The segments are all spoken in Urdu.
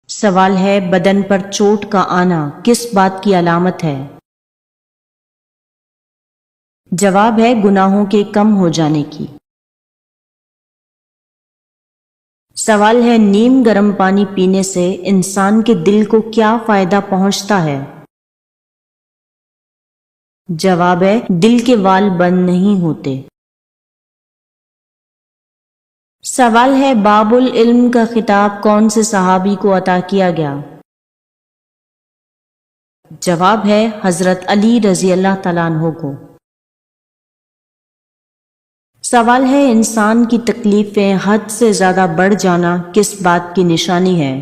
سوال ہے بدن پر چوٹ کا آنا کس بات کی علامت ہے؟ جواب ہے گناہوں کے کم ہو جانے کی۔ سوال ہے نیم گرم پانی پینے سے انسان کے دل کو کیا فائدہ پہنچتا ہے؟ جواب ہے دل کے وال بند نہیں ہوتے۔ سوال ہے باب العلم کا خطاب کون سے صحابی کو عطا کیا گیا؟ جواب ہے حضرت علی رضی اللہ تعالیٰ عنہ کو۔ سوال ہے انسان کی تکلیفیں حد سے زیادہ بڑھ جانا کس بات کی نشانی ہے؟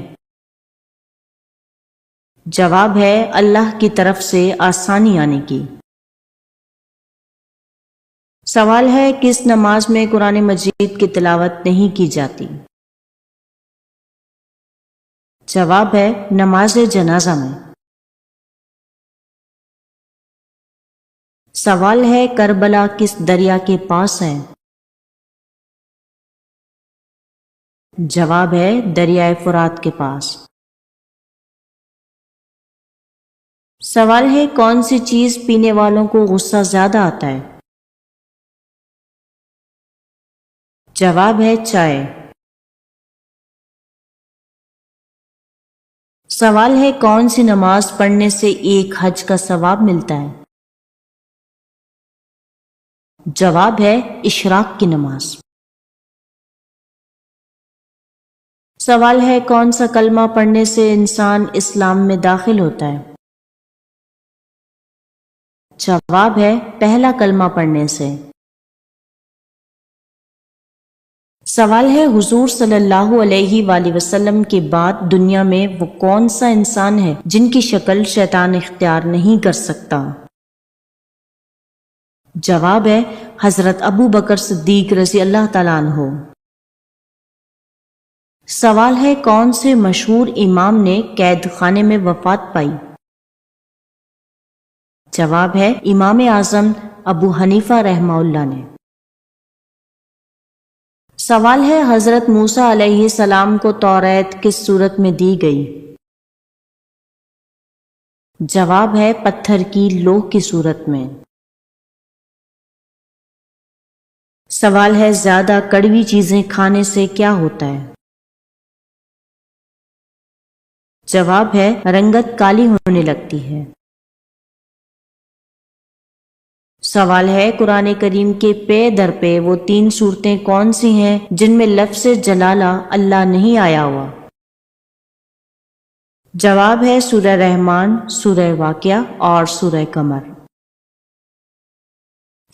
جواب ہے اللہ کی طرف سے آسانی آنے کی۔ سوال ہے کس نماز میں قرآن مجید کی تلاوت نہیں کی جاتی؟ جواب ہے نماز جنازہ میں۔ سوال ہے کربلا کس دریا کے پاس ہے؟ جواب ہے دریائے فرات کے پاس۔ سوال ہے کون سی چیز پینے والوں کو غصہ زیادہ آتا ہے؟ جواب ہے چائے۔ سوال ہے کون سی نماز پڑھنے سے ایک حج کا ثواب ملتا ہے؟ جواب ہے اشراق کی نماز۔ سوال ہے کون سا کلمہ پڑھنے سے انسان اسلام میں داخل ہوتا ہے؟ جواب ہے پہلا کلمہ پڑھنے سے۔ سوال ہے حضور صلی اللہ علیہ وآلہ وسلم کے بعد دنیا میں وہ کون سا انسان ہے جن کی شکل شیطان اختیار نہیں کر سکتا؟ جواب ہے حضرت ابو بکر صدیق رضی اللہ تعالیٰ عنہ۔ سوال ہے کون سے مشہور امام نے قید خانے میں وفات پائی؟ جواب ہے امام اعظم ابو حنیفہ رحمہ اللہ نے۔ سوال ہے حضرت موسیٰ علیہ السلام کو توریت کس صورت میں دی گئی؟ جواب ہے پتھر کی لوح کی صورت میں۔ سوال ہے زیادہ کڑوی چیزیں کھانے سے کیا ہوتا ہے؟ جواب ہے رنگت کالی ہونے لگتی ہے۔ سوال ہے قرآن کریم کے پے در پہ وہ 3 صورتیں کون سی ہیں جن میں لفظ جلالہ اللہ نہیں آیا ہوا؟ جواب ہے سورہ رحمان، سورہ واقعہ اور سورہ قمر۔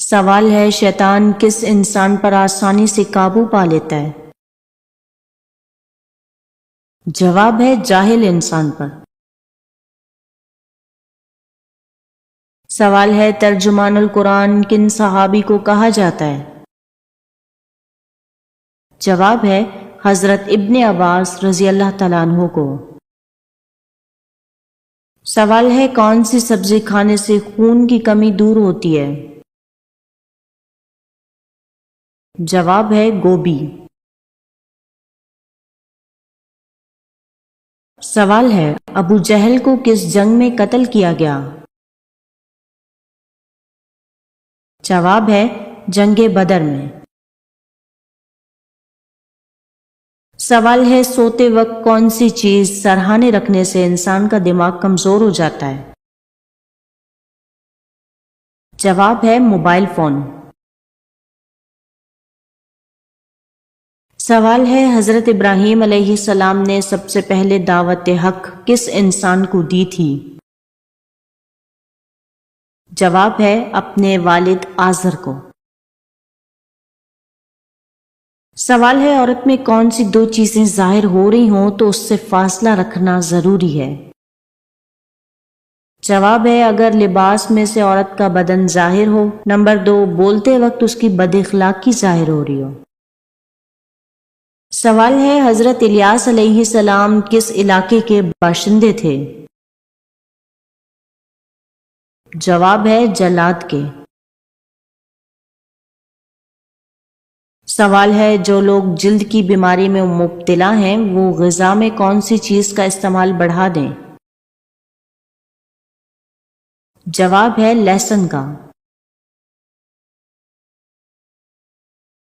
سوال ہے شیطان کس انسان پر آسانی سے قابو پا لیتا ہے؟ جواب ہے جاہل انسان پر۔ سوال ہے ترجمان القرآن کن صحابی کو کہا جاتا ہے؟ جواب ہے حضرت ابن عباس رضی اللہ تعالیٰ عنہ کو۔ سوال ہے کون سی سبزی کھانے سے خون کی کمی دور ہوتی ہے؟ جواب ہے گوبھی۔ سوال ہے ابو جہل کو کس جنگ میں قتل کیا گیا؟ جواب ہے جنگ بدر میں۔ سوال ہے سوتے وقت کون سی چیز سرہانے رکھنے سے انسان کا دماغ کمزور ہو جاتا ہے؟ جواب ہے موبائل فون۔ سوال ہے حضرت ابراہیم علیہ السلام نے سب سے پہلے دعوت حق کس انسان کو دی تھی؟ جواب ہے اپنے والد آزر کو۔ سوال ہے عورت میں کون سی 2 چیزیں ظاہر ہو رہی ہوں تو اس سے فاصلہ رکھنا ضروری ہے؟ جواب ہے اگر لباس میں سے عورت کا بدن ظاہر ہو، نمبر 2 بولتے وقت اس کی بد اخلاقی ظاہر ہو رہی ہو۔ سوال ہے حضرت الیاس علیہ السلام کس علاقے کے باشندے تھے؟ جواب ہے جلاد کے۔ سوال ہے جو لوگ جلد کی بیماری میں مبتلا ہیں وہ غذا میں کون سی چیز کا استعمال بڑھا دیں؟ جواب ہے لہسن کا۔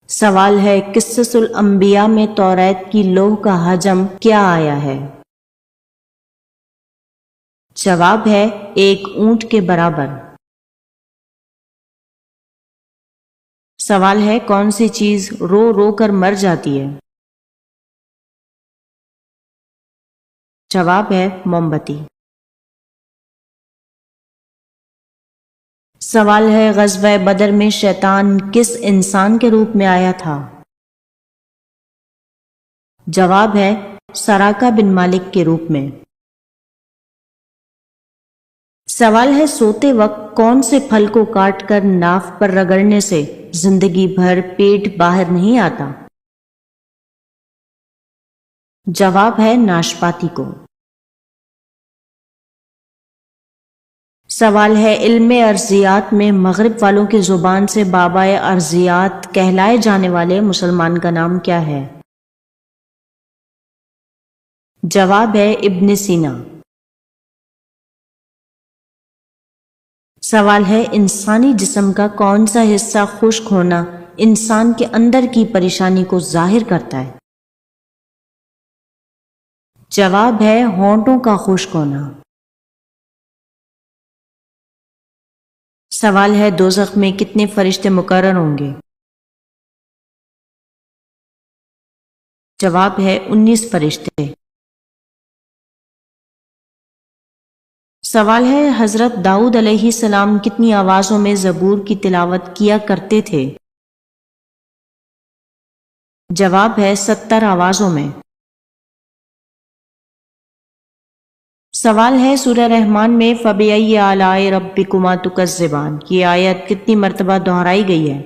سوال ہے قصص الانبیاء میں توریت کی لوح کا حجم کیا آیا ہے؟ جواب ہے 1 اونٹ کے برابر۔ سوال ہے کون سی چیز رو رو کر مر جاتی ہے؟ جواب ہے موم بتی۔ سوال ہے غزوہ بدر میں شیطان کس انسان کے روپ میں آیا تھا؟ جواب ہے سراقہ بن مالک کے روپ میں۔ سوال ہے سوتے وقت کون سے پھل کو کاٹ کر ناف پر رگڑنے سے زندگی بھر پیٹ باہر نہیں آتا؟ جواب ہے ناشپاتی کو۔ سوال ہے علم ارضیات میں مغرب والوں کی زبان سے بابا ارضیات کہلائے جانے والے مسلمان کا نام کیا ہے؟ جواب ہے ابن سینا۔ سوال ہے انسانی جسم کا کون سا حصہ خشک ہونا انسان کے اندر کی پریشانی کو ظاہر کرتا ہے؟ جواب ہے ہونٹوں کا خشک ہونا۔ سوال ہے دوزخ میں کتنے فرشتے مقرر ہوں گے؟ جواب ہے 19 فرشتے۔ سوال ہے حضرت داؤد علیہ السلام کتنی آوازوں میں زبور کی تلاوت کیا کرتے تھے؟ جواب ہے 70 آوازوں میں۔ سوال ہے سورہ رحمان میں فَبِأَيِّ آلَاءِ رَبِّكُمَا تُكَذِّبَانِ یہ آیت کتنی مرتبہ دہرائی گئی ہے؟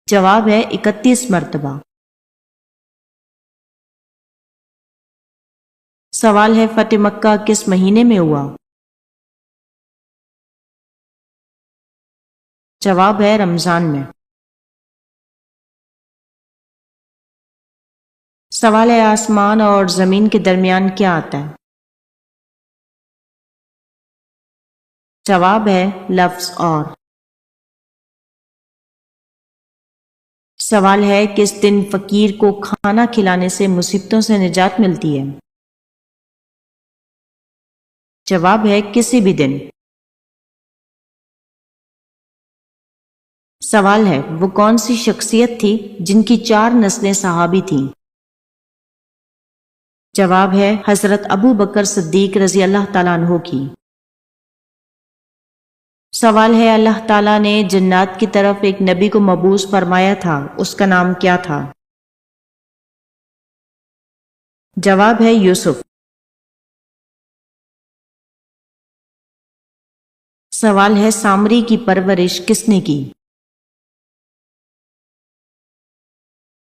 جواب ہے 31 مرتبہ۔ سوال ہے فتح مکہ کس مہینے میں ہوا؟ جواب ہے رمضان میں۔ سوال ہے آسمان اور زمین کے درمیان کیا آتا ہے؟ جواب ہے لفظ اور۔ سوال ہے کس دن فقیر کو کھانا کھلانے سے مصیبتوں سے نجات ملتی ہے؟ جواب ہے کسی بھی دن۔ سوال ہے وہ کون سی شخصیت تھی جن کی 4 نسلیں صحابی تھیں؟ جواب ہے حضرت ابو بکر صدیق رضی اللہ تعالیٰ عنہ کی۔ سوال ہے اللہ تعالیٰ نے جنات کی طرف ایک نبی کو مبعوث فرمایا تھا اس کا نام کیا تھا؟ جواب ہے یوسف۔ سوال ہے سامری کی پرورش کس نے کی؟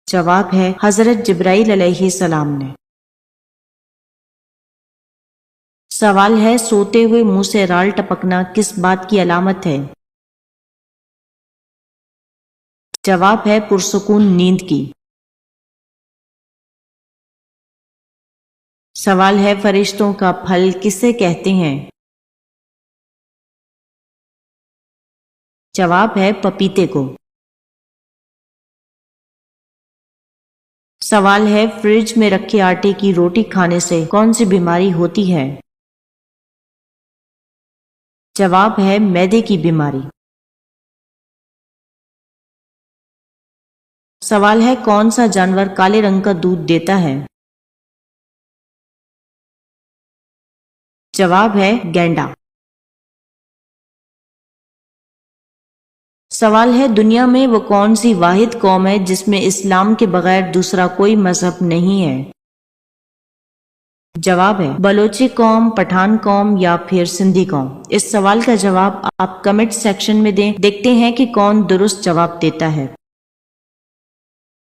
جواب ہے حضرت جبرائیل علیہ السلام نے۔ سوال ہے سوتے ہوئے منہ سے رال ٹپکنا کس بات کی علامت ہے؟ جواب ہے پرسکون نیند کی۔ سوال ہے فرشتوں کا پھل کسے کہتے ہیں؟ جواب ہے پپیتے کو۔ سوال ہے فریج میں رکھے آٹے کی روٹی کھانے سے کون سی بیماری ہوتی ہے؟ جواب ہے معدے کی بیماری۔ سوال ہے کون سا جانور کالے رنگ کا دودھ دیتا ہے؟ جواب ہے گینڈا۔ سوال ہے دنیا میں وہ کون سی واحد قوم ہے جس میں اسلام کے بغیر دوسرا کوئی مذہب نہیں ہے؟ جواب ہے بلوچی قوم، پٹھان قوم یا پھر سندھی قوم۔ اس سوال کا جواب آپ کمنٹ سیکشن میں دیں، دیکھتے ہیں کہ کون درست جواب دیتا ہے۔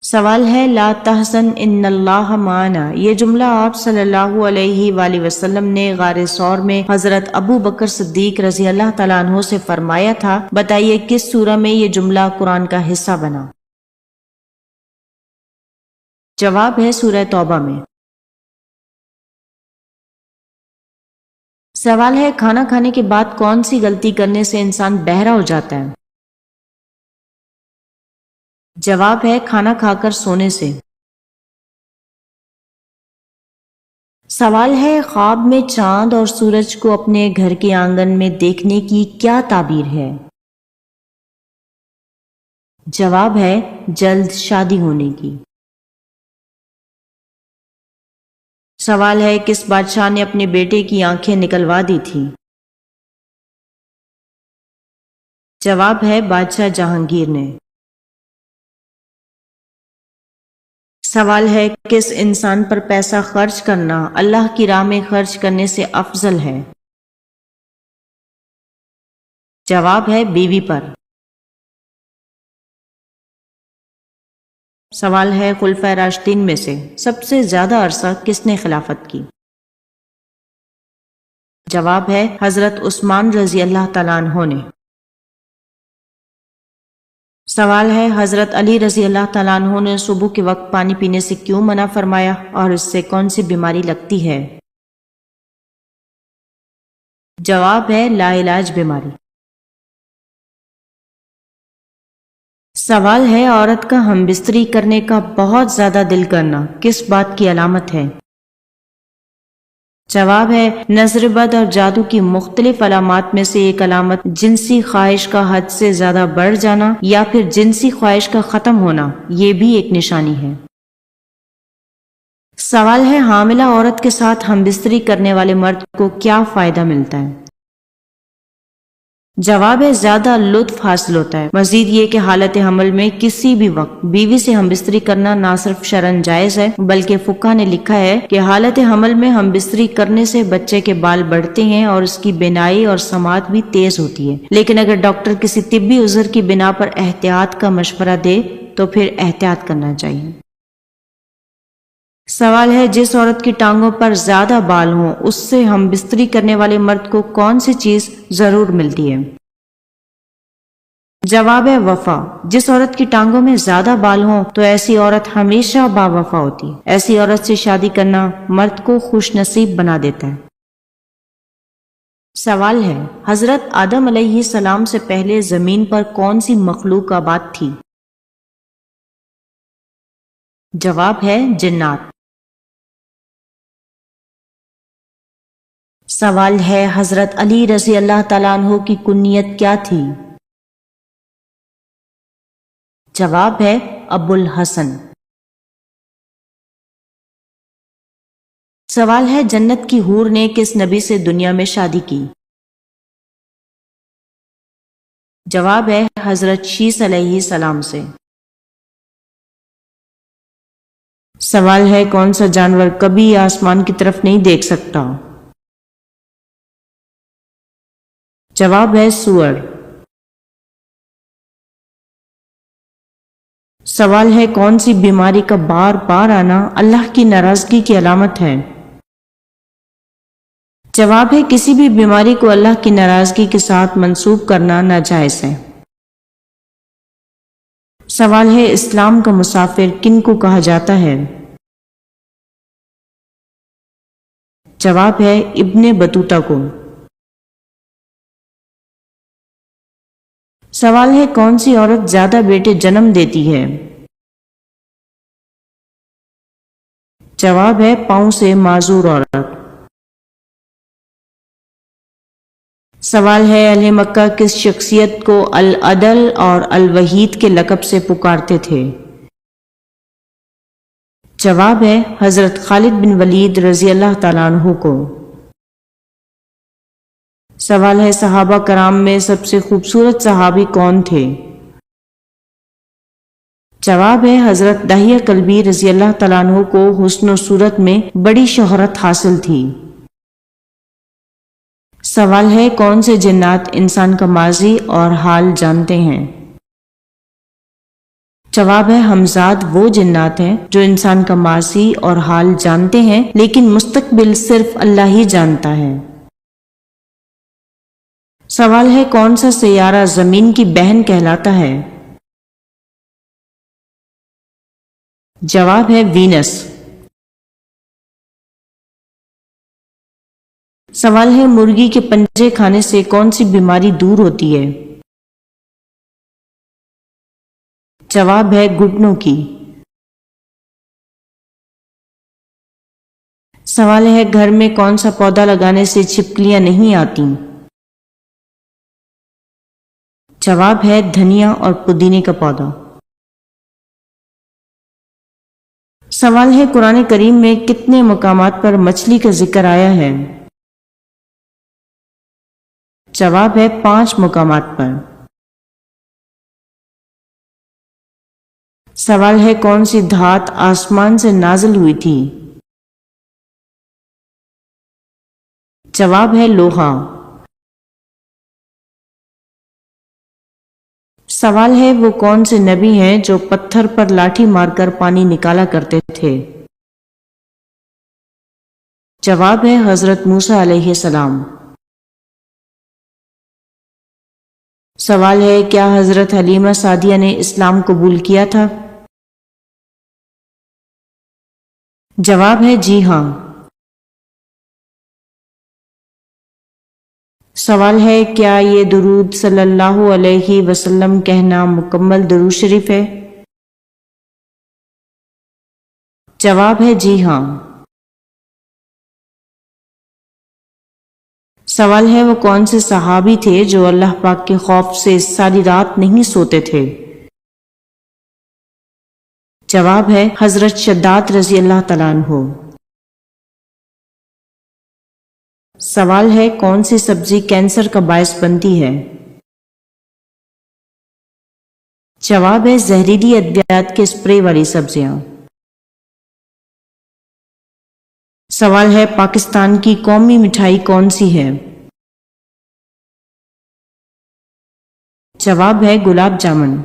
سوال ہے لا تحزن ان اللہ معنا، یہ جملہ آپ صلی اللہ علیہ وآلہ وسلم نے غار ثور میں حضرت ابو بکر صدیق رضی اللہ تعالیٰ عنہ سے فرمایا تھا، بتائیے کس سورہ میں یہ جملہ قرآن کا حصہ بنا؟ جواب ہے سورہ توبہ میں۔ سوال ہے کھانا کھانے کے بعد کون سی غلطی کرنے سے انسان بہرا ہو جاتا ہے؟ جواب ہے کھانا کھا کر سونے سے۔ سوال ہے خواب میں چاند اور سورج کو اپنے گھر کے آنگن میں دیکھنے کی کیا تعبیر ہے؟ جواب ہے جلد شادی ہونے کی۔ سوال ہے کس بادشاہ نے اپنے بیٹے کی آنکھیں نکلوا دی تھی؟ جواب ہے بادشاہ جہانگیر نے۔ سوال ہے کس انسان پر پیسہ خرچ کرنا اللہ کی راہ میں خرچ کرنے سے افضل ہے؟ جواب ہے بیوی پر۔ سوال ہے خلفائے راشدین میں سے سب سے زیادہ عرصہ کس نے خلافت کی؟ جواب ہے حضرت عثمان رضی اللہ تعالیٰ عنہ نے۔ سوال ہے حضرت علی رضی اللہ تعالیٰ عنہ نے صبح کے وقت پانی پینے سے کیوں منع فرمایا اور اس سے کون سی بیماری لگتی ہے؟ جواب ہے لا علاج بیماری۔ سوال ہے عورت کا ہم بستری کرنے کا بہت زیادہ دل کرنا کس بات کی علامت ہے؟ جواب ہے نظر بد اور جادو کی مختلف علامات میں سے ایک علامت جنسی خواہش کا حد سے زیادہ بڑھ جانا یا پھر جنسی خواہش کا ختم ہونا، یہ بھی ایک نشانی ہے۔ سوال ہے حاملہ عورت کے ساتھ ہم بستری کرنے والے مرد کو کیا فائدہ ملتا ہے؟ جواب ہے زیادہ لطف حاصل ہوتا ہے۔ مزید یہ کہ حالت حمل میں کسی بھی وقت بیوی سے ہم بستری کرنا نہ صرف شرعاً جائز ہے بلکہ فقہ نے لکھا ہے کہ حالت حمل میں ہم بستری کرنے سے بچے کے بال بڑھتے ہیں اور اس کی بینائی اور سماعت بھی تیز ہوتی ہے، لیکن اگر ڈاکٹر کسی طبی عذر کی بنا پر احتیاط کا مشورہ دے تو پھر احتیاط کرنا چاہیے۔ سوال ہے جس عورت کی ٹانگوں پر زیادہ بال ہوں اس سے ہم بستری کرنے والے مرد کو کون سی چیز ضرور ملتی ہے؟ جواب ہے وفا۔ جس عورت کی ٹانگوں میں زیادہ بال ہوں تو ایسی عورت ہمیشہ با وفا ہوتی ہے۔ ایسی عورت سے شادی کرنا مرد کو خوش نصیب بنا دیتا ہے۔ سوال ہے حضرت آدم علیہ السلام سے پہلے زمین پر کون سی مخلوق آباد تھی؟ جواب ہے جنات۔ سوال ہے حضرت علی رضی اللہ تعالیٰ عنہ کی کنیت کیا تھی؟ جواب ہے ابو الحسن۔ سوال ہے جنت کی حور نے کس نبی سے دنیا میں شادی کی؟ جواب ہے حضرت شیس علیہ السلام سے۔ سوال ہے کون سا جانور کبھی آسمان کی طرف نہیں دیکھ سکتا؟ جواب ہے سور۔ سوال ہے کون سی بیماری کا بار بار آنا اللہ کی ناراضگی کی علامت ہے؟ جواب ہے کسی بھی بیماری کو اللہ کی ناراضگی کے ساتھ منسوب کرنا ناجائز ہے۔ سوال ہے اسلام کا مسافر کن کو کہا جاتا ہے؟ جواب ہے ابن بطوطہ کو۔ سوال ہے کون سی عورت زیادہ بیٹے جنم دیتی ہے؟ جواب ہے پاؤں سے معذور عورت۔ سوال ہے اہل مکہ کس شخصیت کو العدل اور الوحید کے لقب سے پکارتے تھے؟ جواب ہے حضرت خالد بن ولید رضی اللہ تعالیٰ عنہ کو۔ سوال ہے صحابہ کرام میں سب سے خوبصورت صحابی کون تھے؟ جواب ہے حضرت دحیہ کلبی رضی اللہ تعالیٰ عنہ کو حسن و صورت میں بڑی شہرت حاصل تھی۔ سوال ہے کون سے جنات انسان کا ماضی اور حال جانتے ہیں؟ جواب ہے ہمزاد وہ جنات ہیں جو انسان کا ماضی اور حال جانتے ہیں لیکن مستقبل صرف اللہ ہی جانتا ہے۔ سوال ہے کون سا سیارہ زمین کی بہن کہلاتا ہے؟ جواب ہے وینس۔ سوال ہے مرغی کے پنجے کھانے سے کون سی بیماری دور ہوتی ہے؟ جواب ہے گھٹنوں کی۔ سوال ہے گھر میں کون سا پودا لگانے سے چھپکلیاں نہیں آتی؟ جواب ہے دھنیا اور پودینے کا پودا۔ سوال ہے قرآن کریم میں کتنے مقامات پر مچھلی کا ذکر آیا ہے؟ جواب ہے 5 مقامات پر۔ سوال ہے کون سی دھات آسمان سے نازل ہوئی تھی؟ جواب ہے لوہا۔ سوال ہے وہ کون سے نبی ہیں جو پتھر پر لاٹھی مار کر پانی نکالا کرتے تھے؟ جواب ہے حضرت موسیٰ علیہ السلام۔ سوال ہے کیا حضرت حلیمہ سعدیہ نے اسلام قبول کیا تھا؟ جواب ہے جی ہاں۔ سوال ہے کیا یہ درود صلی اللہ علیہ وسلم کہنا مکمل درود شریف ہے؟ جواب ہے جی ہاں۔ سوال ہے وہ کون سے صحابی تھے جو اللہ پاک کے خوف سے ساری رات نہیں سوتے تھے؟ جواب ہے حضرت شداد رضی اللہ تعالیٰ عنہ۔ سوال ہے کون سی سبزی کینسر کا باعث بنتی ہے؟ جواب ہے زہریلی ادویات کے اسپرے والی سبزیاں۔ سوال ہے پاکستان کی قومی مٹھائی کون سی ہے؟ جواب ہے گلاب جامن۔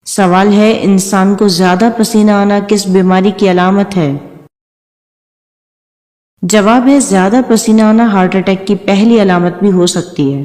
سوال ہے انسان کو زیادہ پسینہ آنا کس بیماری کی علامت ہے؟ جواب ہے زیادہ پسینہ آنا ہارٹ اٹیک کی پہلی علامت بھی ہو سکتی ہے۔